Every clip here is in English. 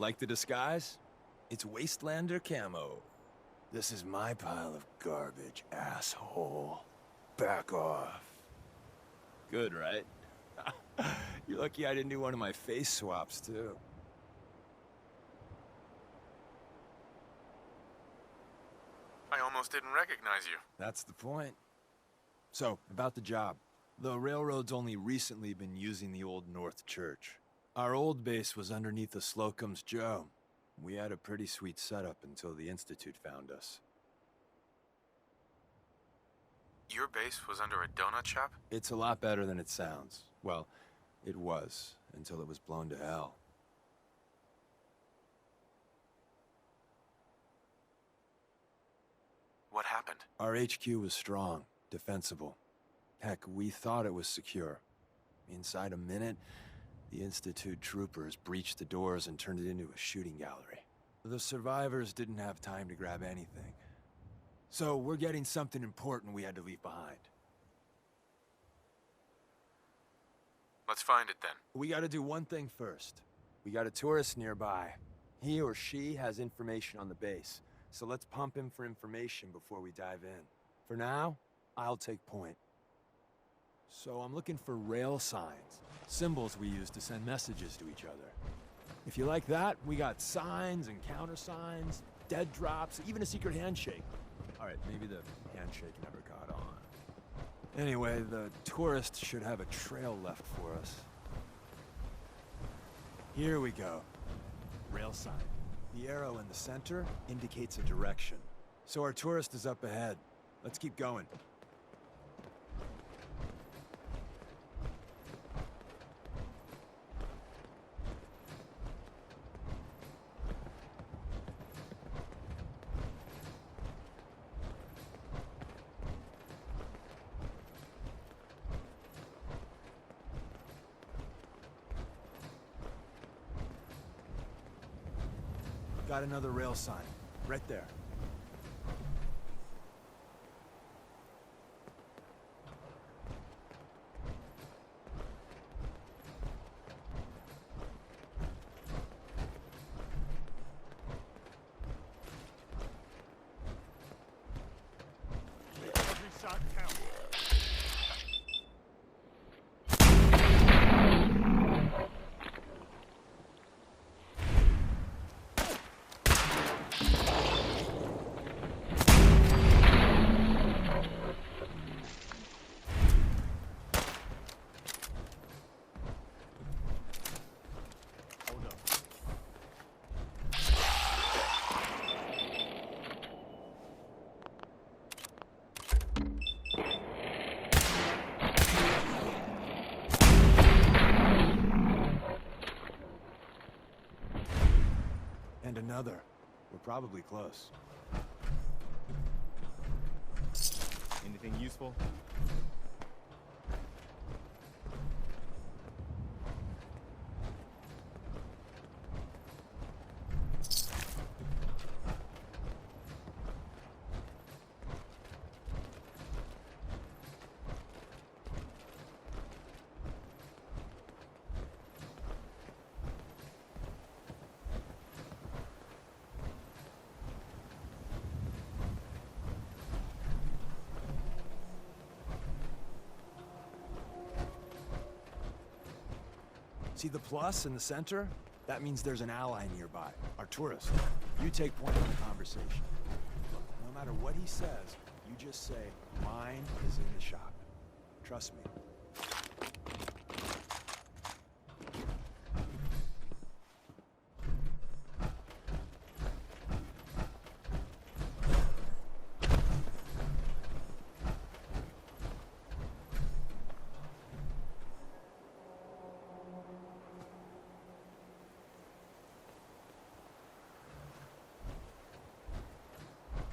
Like the disguise? It's Wastelander camo. This is my pile of garbage, asshole. Back off. Good, right? You're lucky I didn't do one of my face swaps, too. I almost didn't recognize you. That's the point. So, about the job. The railroad's only recently been using the Old North Church. Our old base was underneath the Slocum's Joe. We had a pretty sweet setup until the Institute found us. Your base was under a donut shop? It's a lot better than it sounds. Well, it was, until it was blown to hell. What happened? Our HQ was strong, defensible. Heck, we thought it was secure. Inside a minute, the Institute troopers breached the doors and turned it into a shooting gallery. The survivors didn't have time to grab anything. So we're getting something important we had to leave behind. Let's find it then. We gotta do one thing first. We got a tourist nearby. He or she has information on the base, so let's pump him for information before we dive in. For now, I'll take point. So I'm looking for rail signs, symbols we use to send messages to each other. If you like that, we got signs and countersigns, dead drops, even a secret handshake. All right, maybe the handshake never caught on. Anyway, the tourist should have a trail left for us. Here we go. Rail sign. The arrow in the center indicates a direction. So our tourist is up ahead. Let's keep going. Got another rail sign, right there. Every shot counts. And another. We're probably close. Anything useful? See the plus in the center? That means there's an ally nearby, our tourist. You take point in the conversation. Look, no matter what he says, you just say, mine is in the shop. Trust me.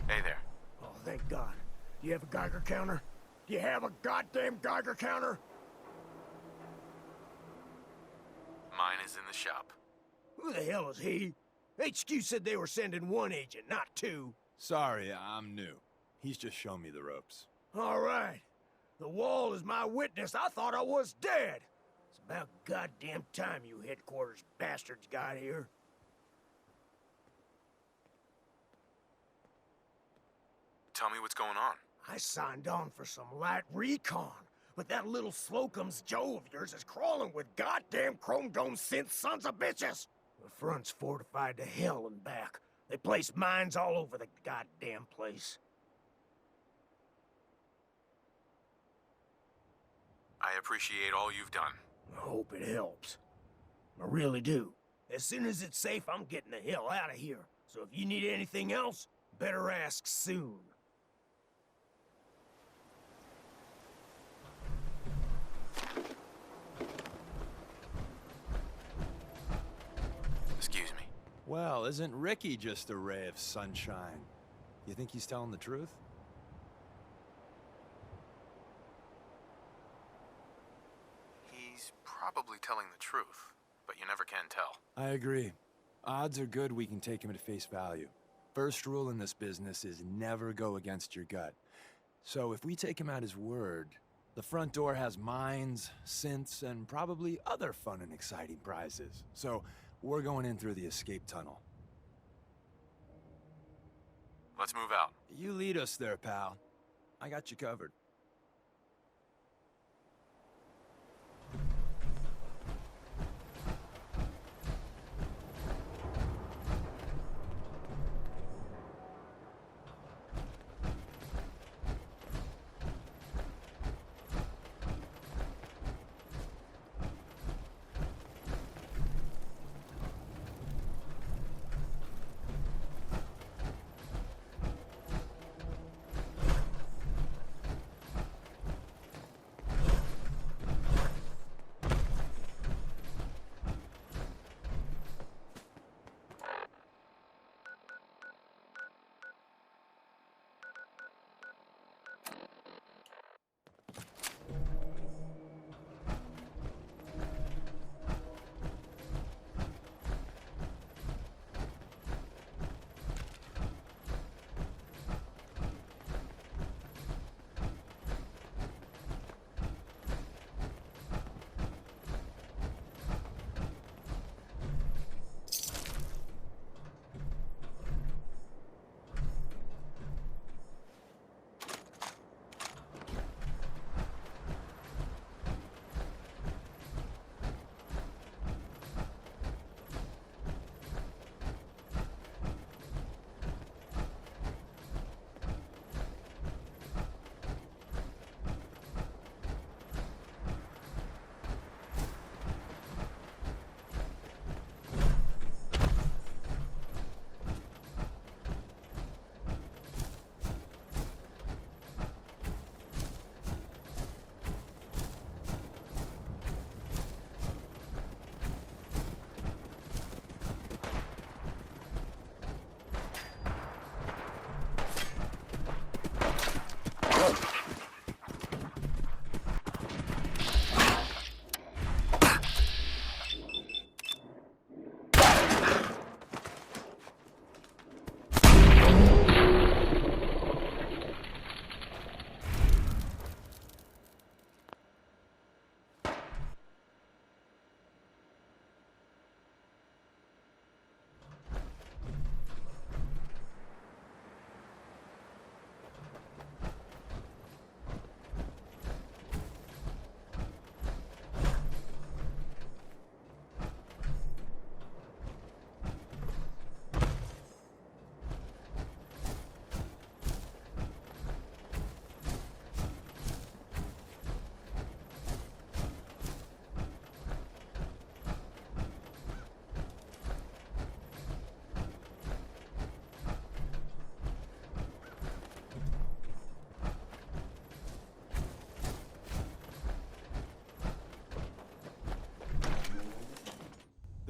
Hey there. Oh, thank God. Do you have a Geiger counter? Do you have a goddamn Geiger counter? Mine is in the shop. Who the hell is he? HQ said they were sending one agent, not two. Sorry, I'm new. He's just shown me the ropes. All right. The wall is my witness. I thought I was dead. It's about goddamn time you headquarters bastards got here. tell me what's going on. I signed on for some light recon, but that little Slocum's Joe of yours is crawling with goddamn chrome dome synth sons of bitches. The front's fortified to hell and back. They placed mines all over the goddamn place. I appreciate all you've done. I hope it helps. I really do. As soon as it's safe, I'm getting the hell out of here. So if you need anything else, better ask soon. Excuse me. Well, isn't Ricky just a ray of sunshine? You think he's telling the truth? He's probably telling the truth, but you never can tell. I agree. Odds are good we can take him at face value. First rule in this business is never go against your gut. So if we take him at his word, the front door has mines, synths, and probably other fun and exciting prizes. So we're going in through the escape tunnel. Let's move out. You lead us there, pal. I got you covered.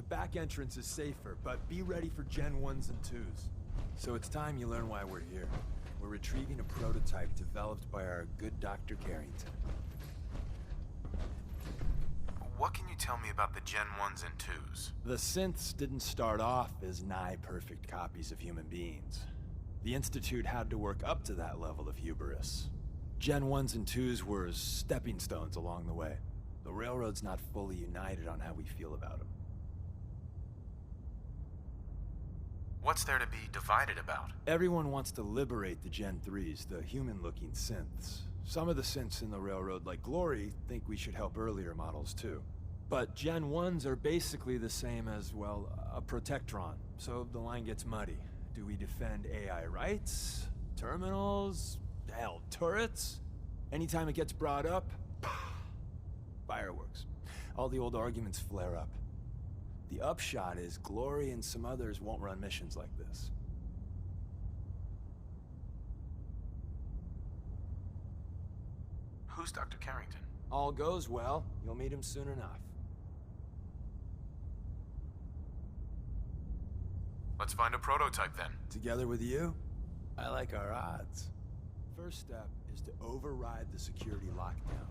Back entrance is safer, but be ready for Gen 1s and 2s. So it's time you learn why we're here. We're retrieving a prototype developed by our good Dr. Carrington. What can you tell me about the Gen 1s and 2s? The synths didn't start off as nigh-perfect copies of human beings. The Institute had to work up to that level of hubris. Gen 1s and 2s were stepping stones along the way. The Railroad's not fully united on how we feel about them. What's there to be divided about? Everyone wants to liberate the Gen 3s, the human-looking synths. Some of the synths in the Railroad, like Glory, think we should help earlier models too. But Gen 1s are basically the same as, well, a Protectron. So the line gets muddy. Do we defend AI rights? Terminals? Hell, turrets? Anytime it gets brought up, fireworks. All the old arguments flare up. The upshot is Glory and some others won't run missions like this. Who's Dr. Carrington? All goes well, you'll meet him soon enough. Let's find a prototype then. Together with you, I like our odds. First step is to override the security lockdown.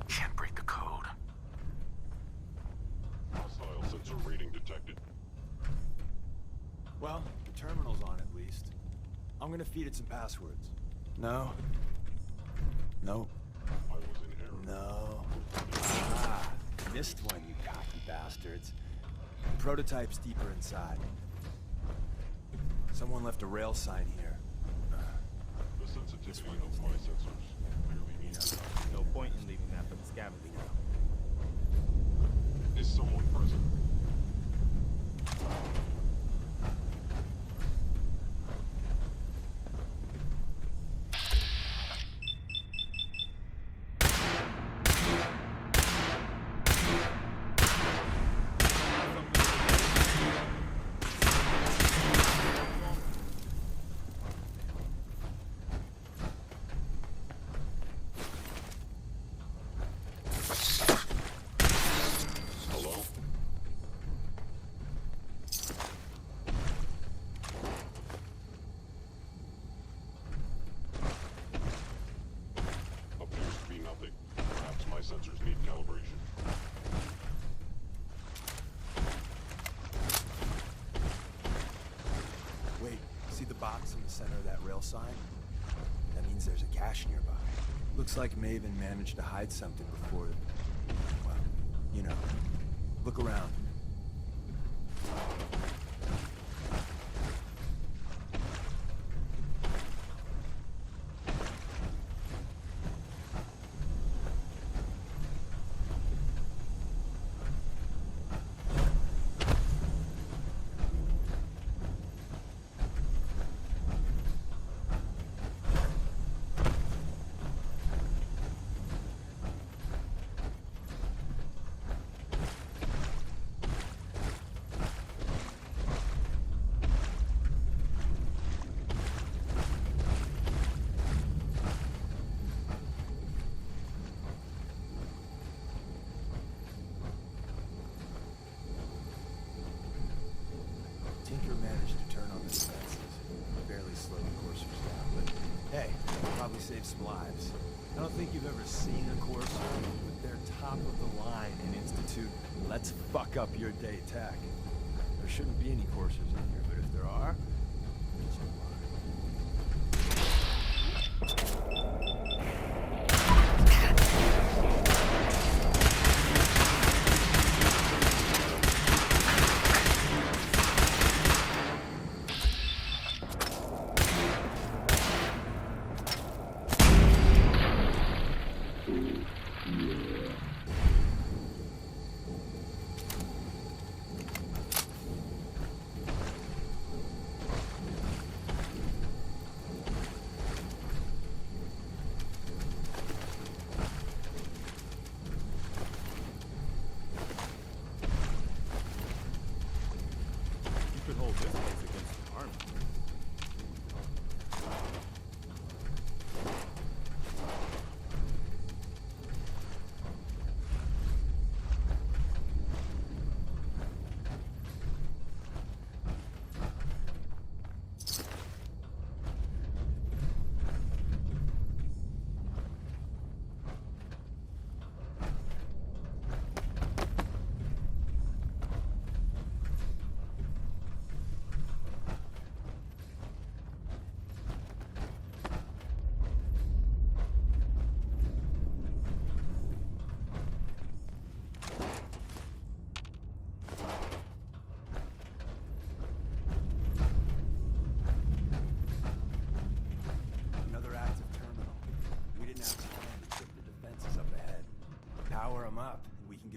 Can't break the code. Hostile sensor reading detected. Well, the terminal's on at least. I'm gonna feed it some passwords. No. No. I was in error. No. Ah, missed one, you cocky bastards. The prototype's deeper inside. Someone left a rail sign here. The sensitivity of my sensors clearly means No point in leaving that for the scavengers. is someone present. Hello? Appears to be nothing. Perhaps my sensors need calibration. Wait, see the box in the center of that rail sign? That means there's a cache nearby. Looks like Maven managed to hide something before... well, you know. Look around. Tinker managed to turn on the defenses. Barely slowed the coursers down, but hey, probably saved some lives. I don't think you've ever seen a courser with their top of the line and institute let's fuck up your day tech. There shouldn't be any coursers in here, but if there are, so are. You could hold this place against the army.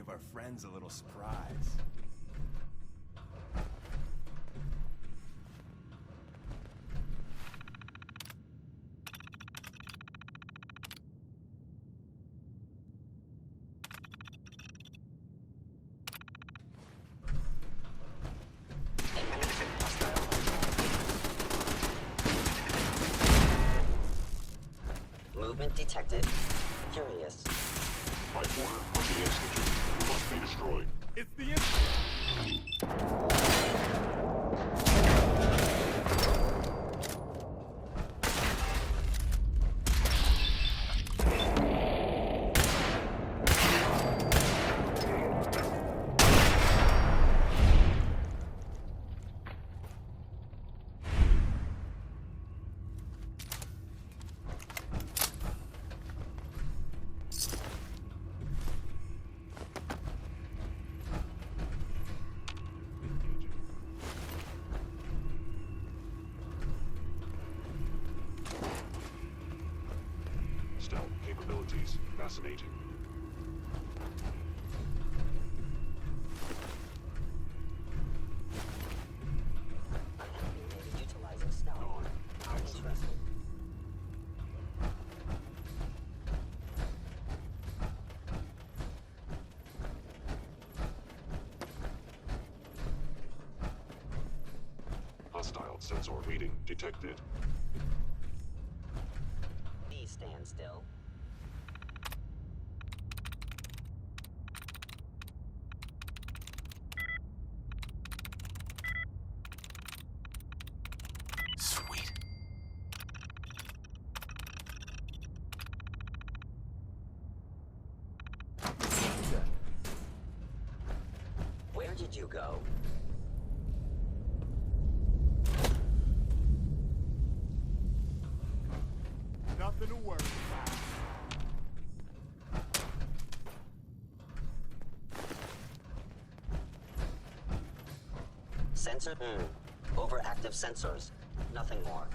give our friends a little surprise. Movement detected. Curious. By order of the Institute, you must be destroyed. It's the Stealth capabilities fascinating. Utilizing stealth. Interesting. Hostile sensor reading detected. Please stand still. Sweet. Where did you go? Nothing to worry about. Sensor. Overactive sensors. Nothing more.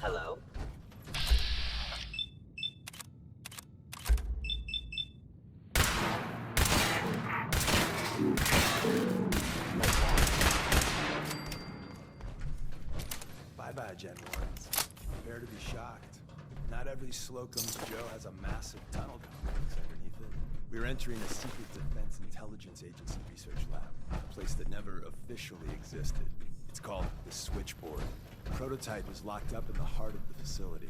Hello? Bye-bye, Gen 1s. Prepare to be shocked. Not every Slocum's Joe has a massive tunnel complex underneath it. We're entering a secret defense intelligence agency research lab, a place that never officially existed. It's called the Switchboard. The prototype is locked up in the heart of the facility.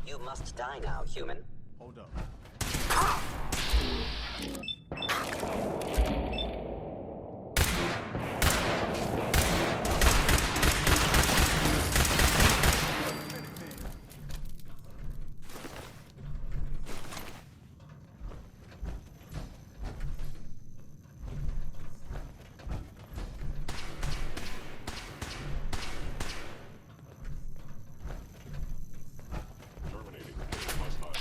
You must die now, human. Hold up. Terminating any hostile.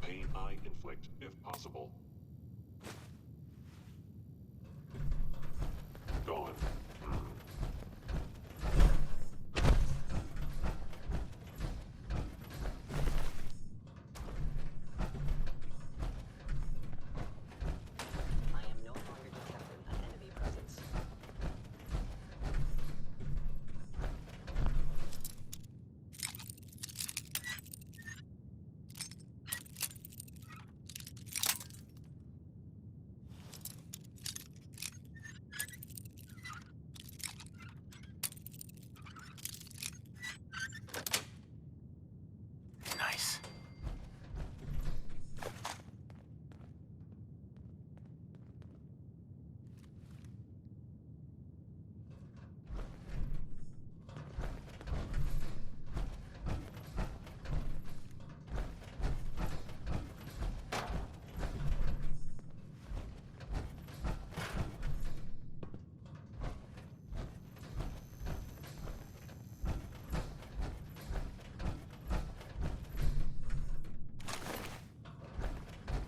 pain I inflict, if possible. Gone. I am no longer detecting an enemy presence. Nice.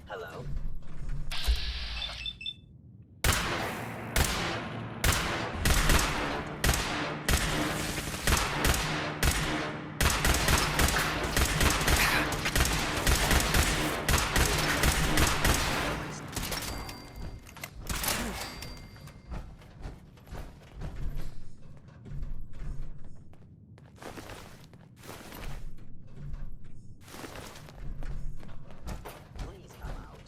Hello? Please come out.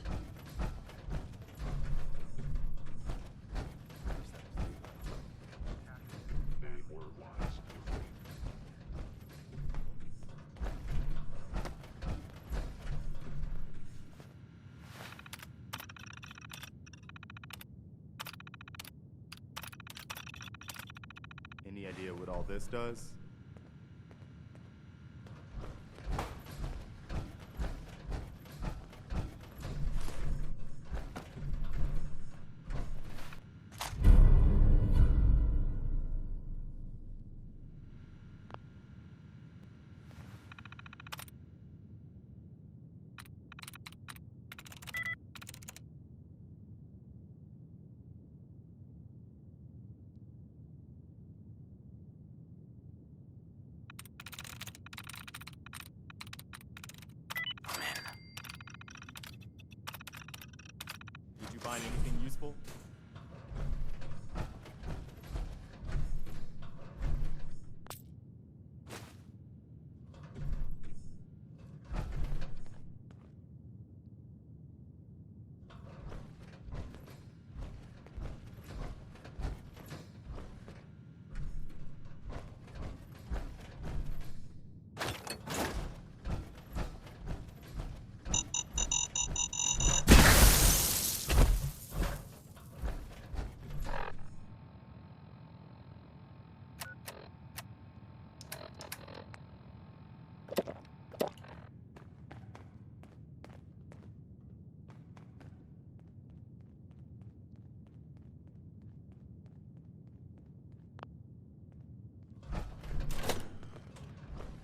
They were wise to flee. Any idea what all this does? I'm in. Did you find anything useful?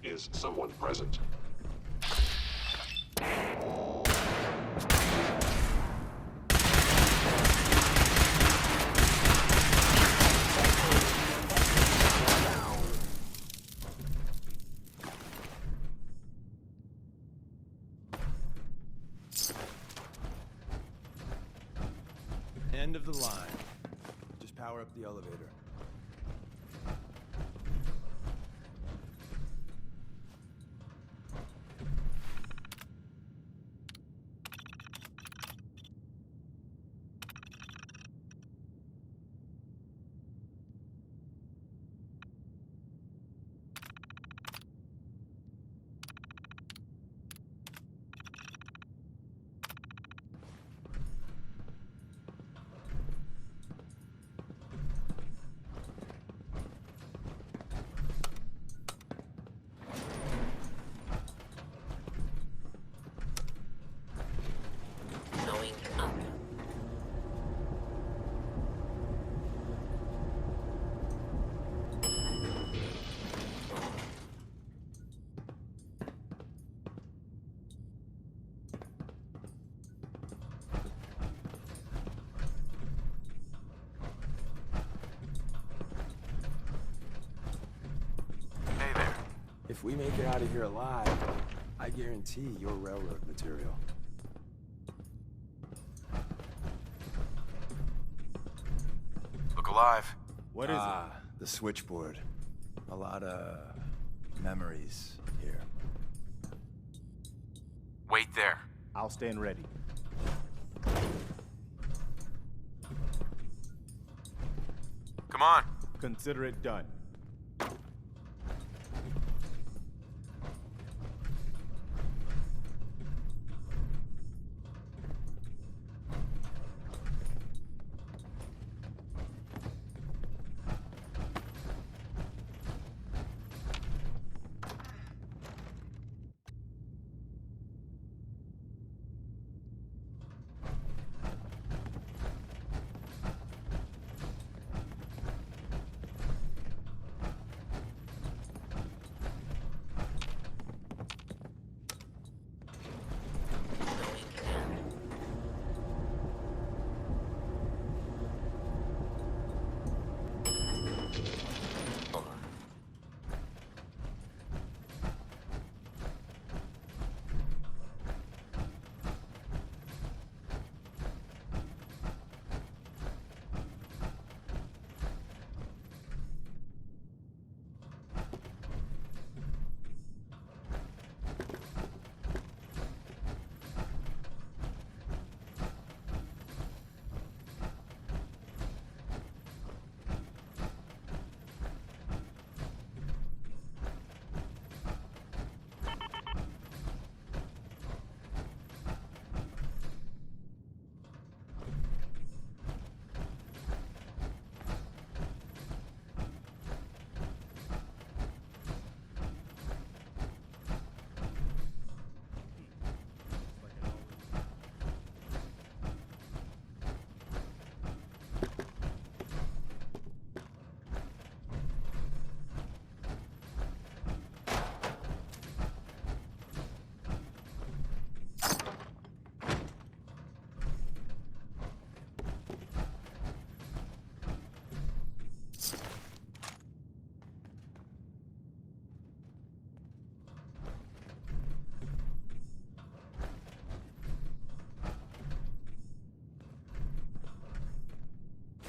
Is someone present? End of the line. Just power up the elevator. If we make it out of here alive, I guarantee you're railroad material. Look alive. What is The switchboard. A lot of memories here. Wait there. it? I'll stand ready. Come on. Consider it done.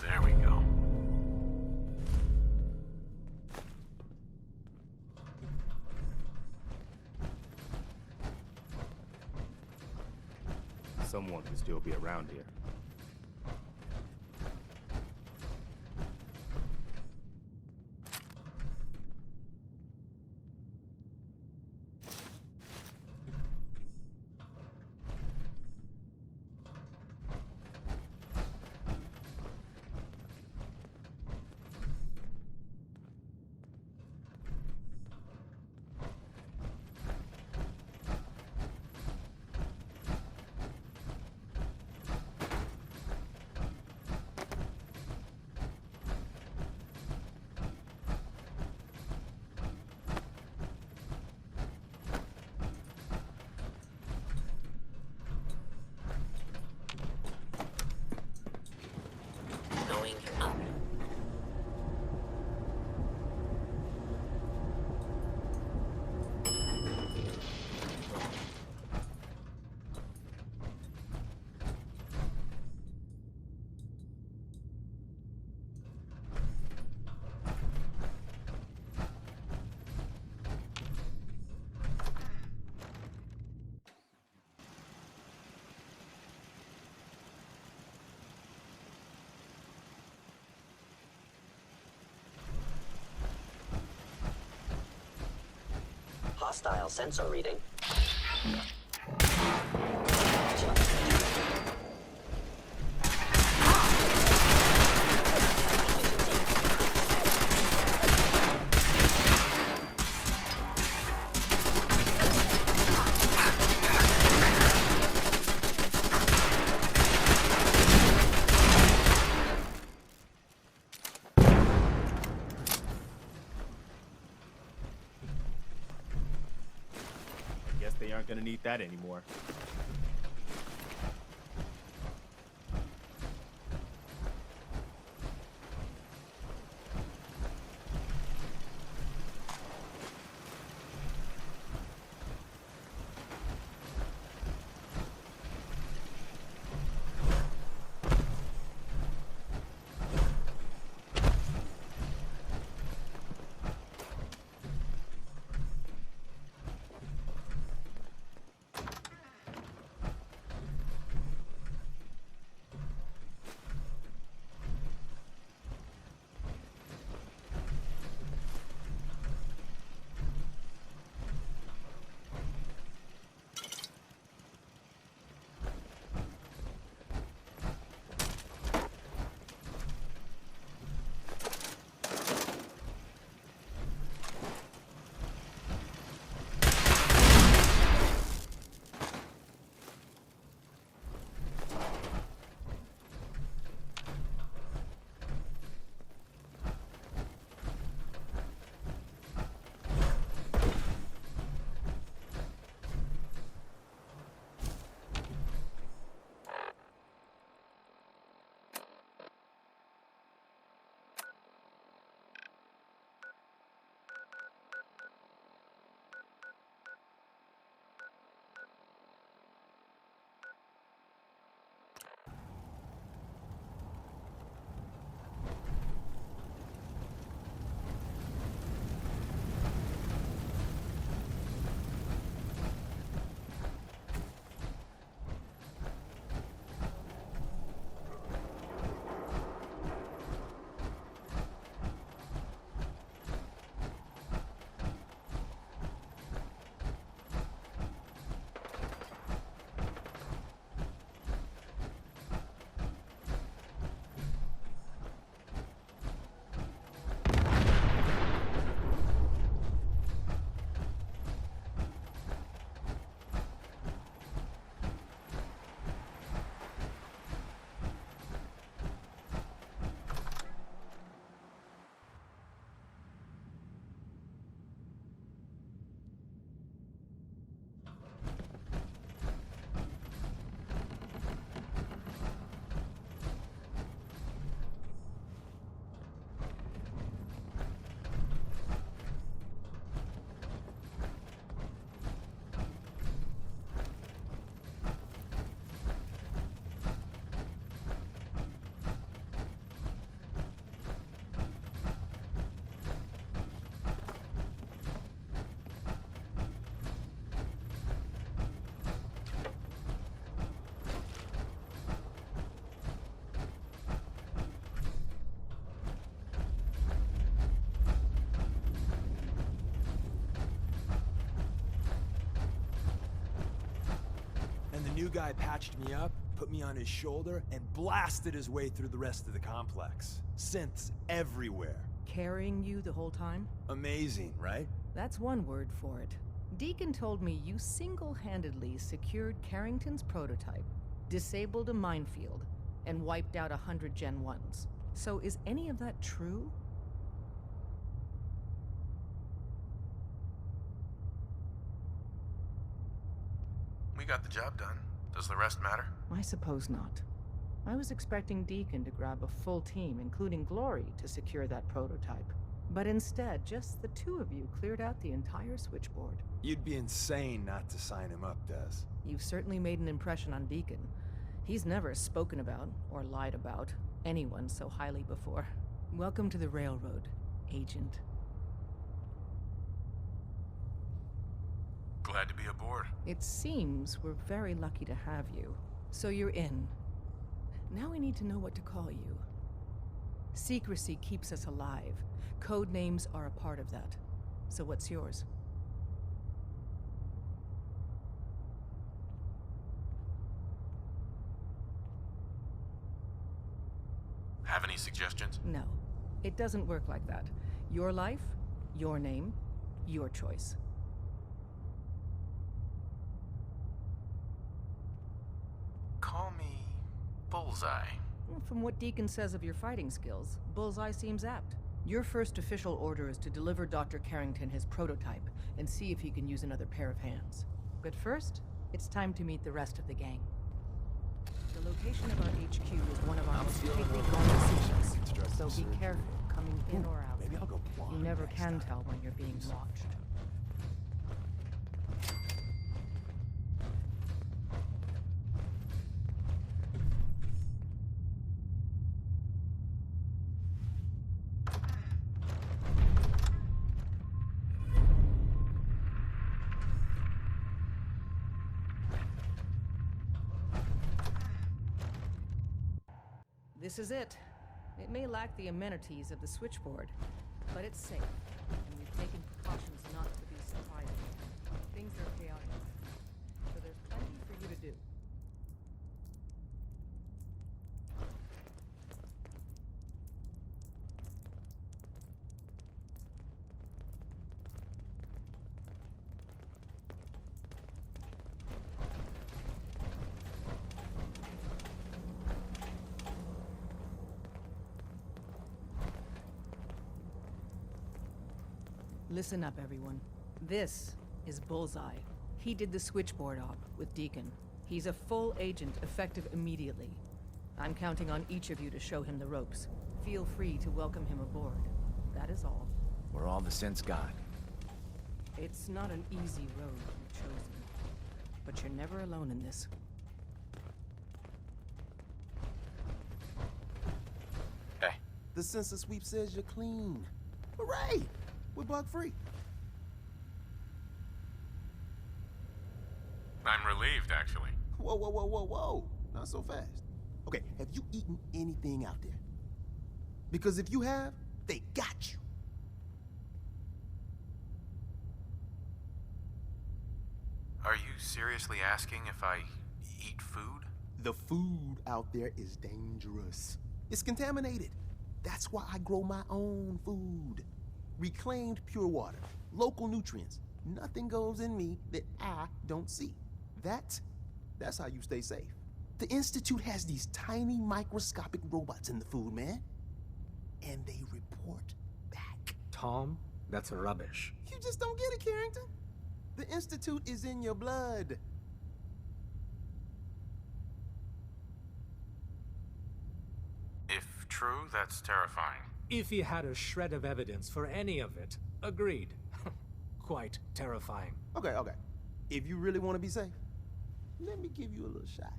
There we go. Someone could still be around here. Going up. Hostile sensor reading. Guess they aren't gonna need that anymore. new guy patched me up, put me on his shoulder, and blasted his way through the rest of the complex. Synths everywhere. Carrying you the whole time? Amazing, right? That's one word for it. Deacon told me you single-handedly secured Carrington's prototype, disabled a minefield, and wiped out 100 Gen 1s. So is any of that true? We got the job done. Does the rest matter? I suppose not. I was expecting Deacon to grab a full team, including Glory, to secure that prototype. But instead, just the two of you cleared out the entire switchboard. You'd be insane not to sign him up, Des. You've certainly made an impression on Deacon. He's never spoken about, or lied about, anyone so highly before. Welcome to the Railroad, Agent. Glad to be aboard. It seems we're very lucky to have you. So you're in. Now we need to know what to call you. Secrecy keeps us alive. Code names are a part of that. So what's yours? Have any suggestions? No. It doesn't work like that. Your life, your name, your choice. Call me Bullseye. From what Deacon says of your fighting skills, Bullseye seems apt. Your first official order is to deliver Dr. Carrington his prototype and see if he can use another pair of hands. But first, it's time to meet the rest of the gang. The location of our HQ is one of our most tightly guarded sections, so be careful coming in or out. Maybe I'll go blonde You never next can time. tell when you're being watched. This is it. It may lack the amenities of the switchboard, but it's safe, and we've taken precautions not to be surprised. Things are chaotic, so there's plenty for you to do. Listen up, everyone. This is Bullseye. He did the switchboard op with Deacon. He's a full agent, effective immediately. I'm counting on each of you to show him the ropes. Feel free to welcome him aboard. That is all. We're all the sense got. It's not an easy road you've chosen, but you're never alone in this. Hey. The sensor sweep says you're clean. Hooray! We're bug-free. I'm relieved, actually. Whoa, whoa, whoa, whoa, whoa. Not so fast. Okay, have you eaten anything out there? Because if you have, they got you. Are you seriously asking if I eat food? The food out there is dangerous. It's contaminated. That's why I grow my own food. Reclaimed pure water, local nutrients. Nothing goes in me that I don't see. That's how you stay safe. The Institute has these tiny microscopic robots in the food, man. And they report back. Tom, that's rubbish. You just don't get it, Carrington. The Institute is in your blood. If true, that's terrifying. If he had a shred of evidence for any of it, agreed. Quite terrifying. Okay. If you really want to be safe, let me give you a little shot.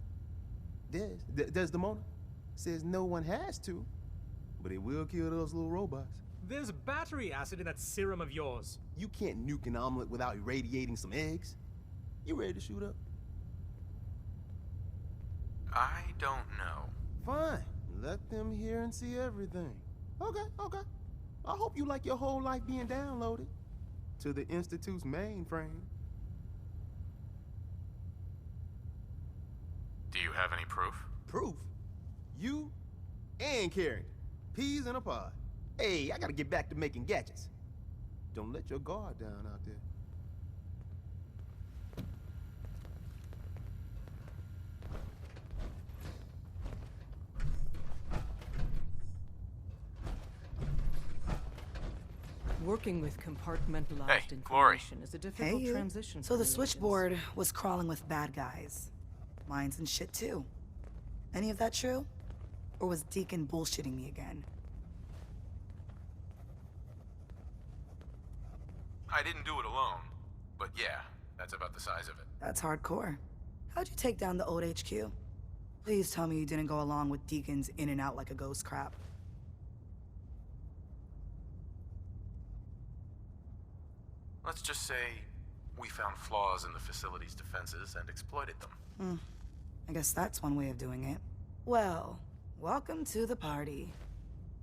Desdemona says no one has to, but it will kill those little robots. There's battery acid in that serum of yours. You can't nuke an omelet without irradiating some eggs. You ready to shoot up? I don't know. Fine. Let them hear and see everything. Okay. I hope you like your whole life being downloaded to the Institute's mainframe. you have any proof? Proof? You and Carrington. Peas in a pod. Hey, I gotta get back to making gadgets. Don't let your guard down out there. Working with compartmentalized Hey, Glory. information is a difficult Hey, transition. so for the new switchboard agents. was crawling with bad guys. Mines and shit too. Any of that true? Or was Deacon bullshitting me again? I didn't do it alone, but yeah, that's about the size of it. That's hardcore. How'd you take down the old HQ? Please tell me you didn't go along with Deacon's in and out like a ghost crap. Let's just say we found flaws in the facility's defenses and exploited them. I guess that's one way of doing it. Well, welcome to the party.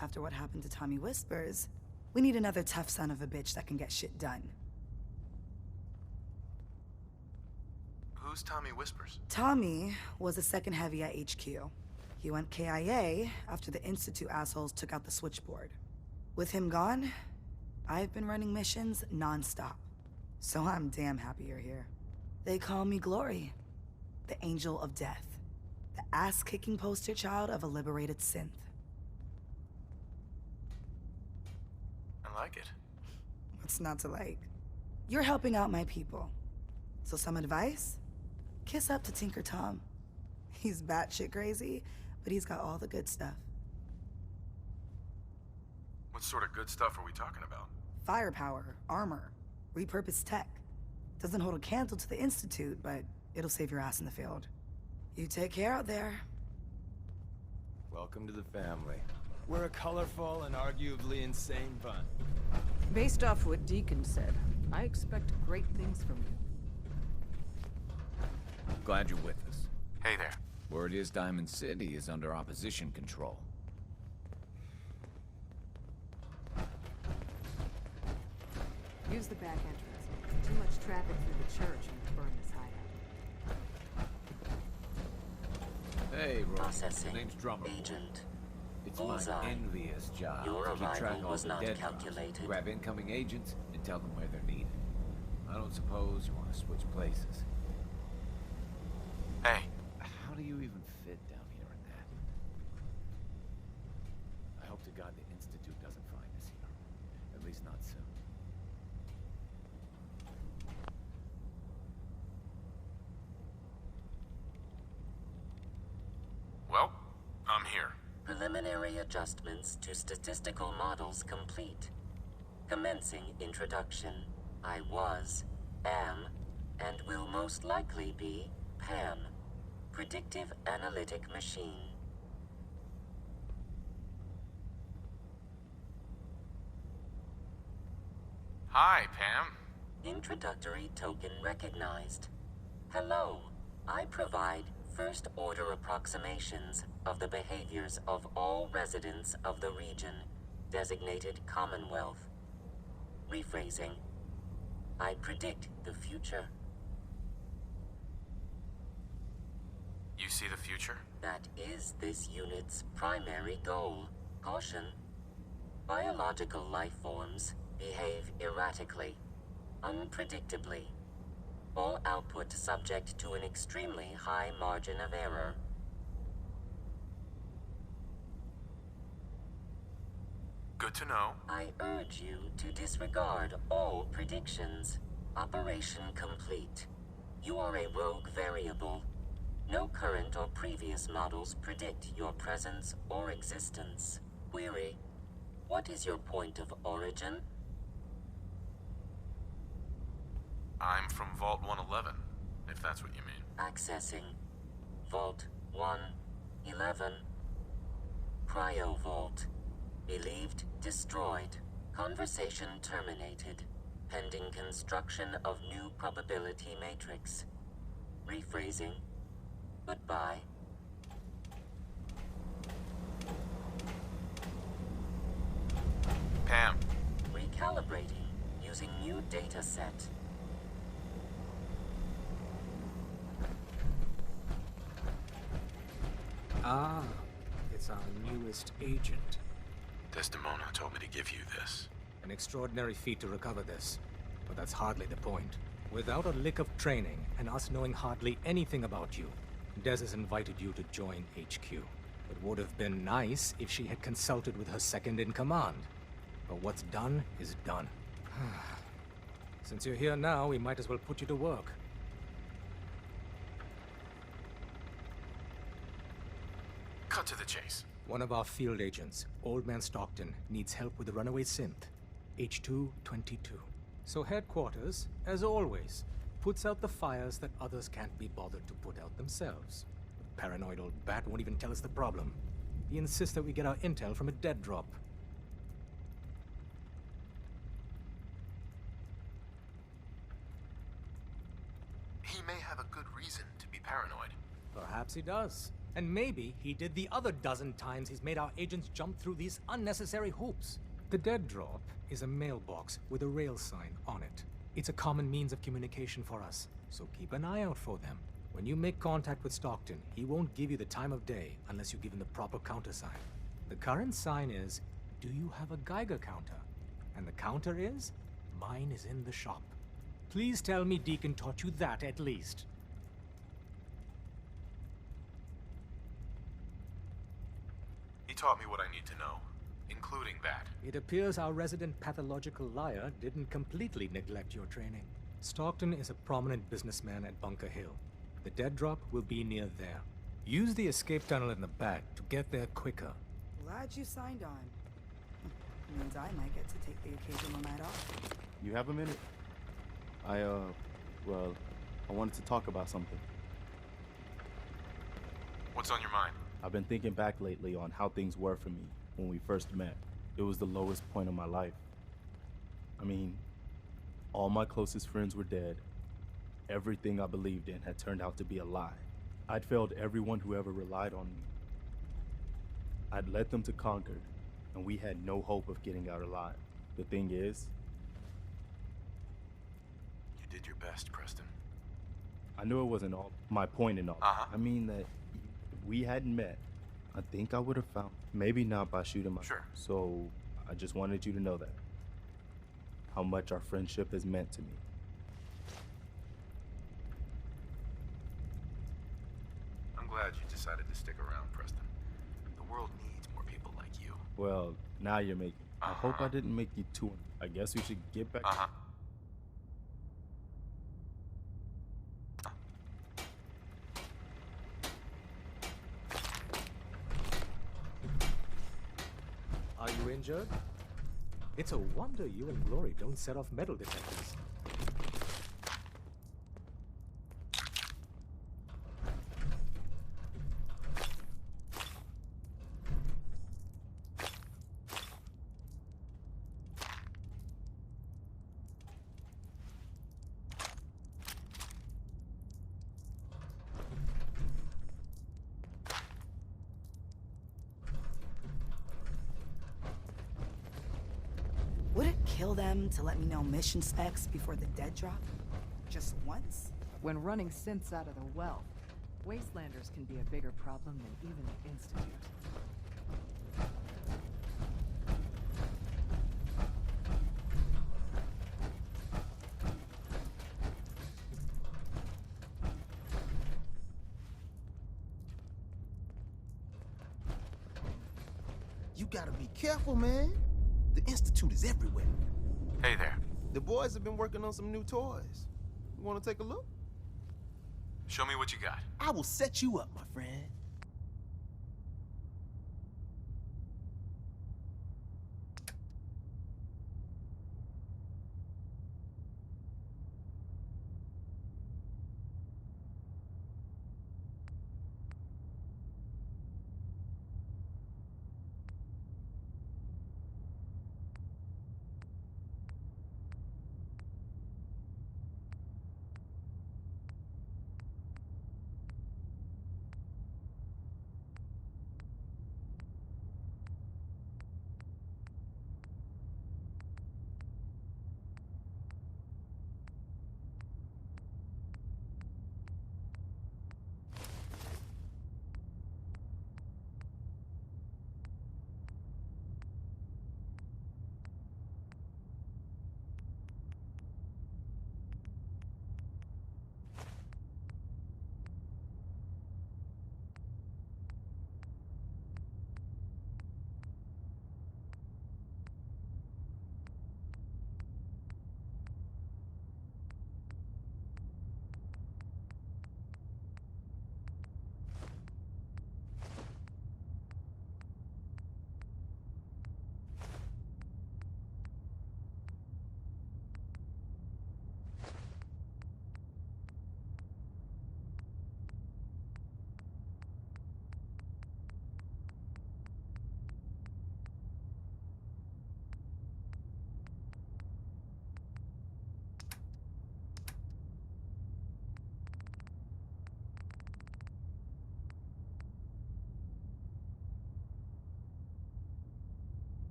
After what happened to Tommy Whispers, we need another tough son of a bitch that can get shit done. Who's Tommy Whispers? Tommy was a second heavy at HQ. He went KIA after the Institute assholes took out the switchboard. With him gone, I've been running missions non-stop. So I'm damn happy you're here. They call me Glory, the Angel of Death, the ass-kicking poster child of a liberated synth. I like it. What's not to like? You're helping out my people. So some advice? Kiss up to Tinker Tom. He's batshit crazy, but he's got all the good stuff. What sort of good stuff are we talking about? Firepower, armor, repurposed tech. Doesn't hold a candle to the Institute, but it'll save your ass in the field. You take care out there. Welcome to the family. We're a colorful and arguably insane bunch. Based off what Deacon said, I expect great things from you. Glad you're with us. Hey there. Word is Diamond City is under opposition control. Use the back entrance. Too much traffic through the church and burn this hideout. Hey, Roy. Processing. Name's Drummer. Agent. It's Bullseye. my envious job Your to keep track arrival of all was the not dead drops, calculated. grab incoming agents, and tell them where they're needed. I don't suppose you want to switch places. Hey. How do you even fit down here in that? I hope to God the Institute doesn't find us here. At least not soon. Well, I'm here. Preliminary adjustments to statistical models complete. Commencing introduction. I was, am, and will most likely be Pam. Predictive Analytic Machine. Hi, Pam. Introductory token recognized. Hello. I provide first-order approximations of the behaviors of all residents of the region, designated Commonwealth. Rephrasing. I predict the future. You see the future? That is this unit's primary goal. Caution. Biological life forms behave erratically, unpredictably. All output subject to an extremely high margin of error. Good to know. I urge you to disregard all predictions. Operation complete. You are a rogue variable. No current or previous models predict your presence or existence. Query. What is your point of origin? I'm from Vault 111, if that's what you mean. Accessing. Vault 111. Cryo Vault. Believed destroyed. Conversation terminated. Pending construction of new probability matrix. Rephrasing. Goodbye. Pam. Recalibrating using new data set. Ah, it's our newest agent. Desdemona told me to give you this. An extraordinary feat to recover this. But that's hardly the point. Without a lick of training, and us knowing hardly anything about you, Des has invited you to join HQ. It would have been nice if she had consulted with her second-in-command. But what's done is done. Since you're here now, we might as well put you to work. Cut to the chase. One of our field agents, Old Man Stockton, needs help with the runaway synth. H222. So headquarters, as always, puts out the fires that others can't be bothered to put out themselves. The paranoid old bat won't even tell us the problem. He insists that we get our intel from a dead drop. He may have a good reason to be paranoid. Perhaps he does. And maybe he did the other dozen times he's made our agents jump through these unnecessary hoops. The dead drop is a mailbox with a rail sign on it. It's a common means of communication for us, so keep an eye out for them. When you make contact with Stockton, he won't give you the time of day unless you give him the proper countersign. The current sign is, do you have a Geiger counter? And the counter is, mine is in the shop. Please tell me Deacon taught you that at least. He taught me what I need to know, including that. It appears our resident pathological liar didn't completely neglect your training. Stockton is a prominent businessman at Bunker Hill. The dead drop will be near there. Use the escape tunnel in the back to get there quicker. Glad you signed on. Means I might get to take the occasional night off. You have a minute? Well, I wanted to talk about something. What's on your mind? I've been thinking back lately on how things were for me when we first met. It was the lowest point of my life. I mean, all my closest friends were dead. Everything I believed in had turned out to be a lie. I'd failed everyone who ever relied on me. I'd led them to Concord, and we had no hope of getting out alive. The thing is, you did your best, Preston. I knew it wasn't all my point and all. I mean that if we hadn't met, I think I would have found, maybe not by shooting my. Sure. So I just wanted you to know that. How much our friendship has meant to me. I'm glad you decided to stick around, Preston. The world needs more people like you. Well, now you're making. I hope I didn't make you too. I guess we should get back. Are you injured? It's a wonder you and Glory don't set off metal detectors. Would it kill them to let me know mission specs before the dead drop? Just once? When running synths out of the well, wastelanders can be a bigger problem than even the Institute. You gotta be careful, man. The Institute is everywhere. Hey there. The boys have been working on some new toys. You wanna take a look? Show me what you got. I will set you up, my friend.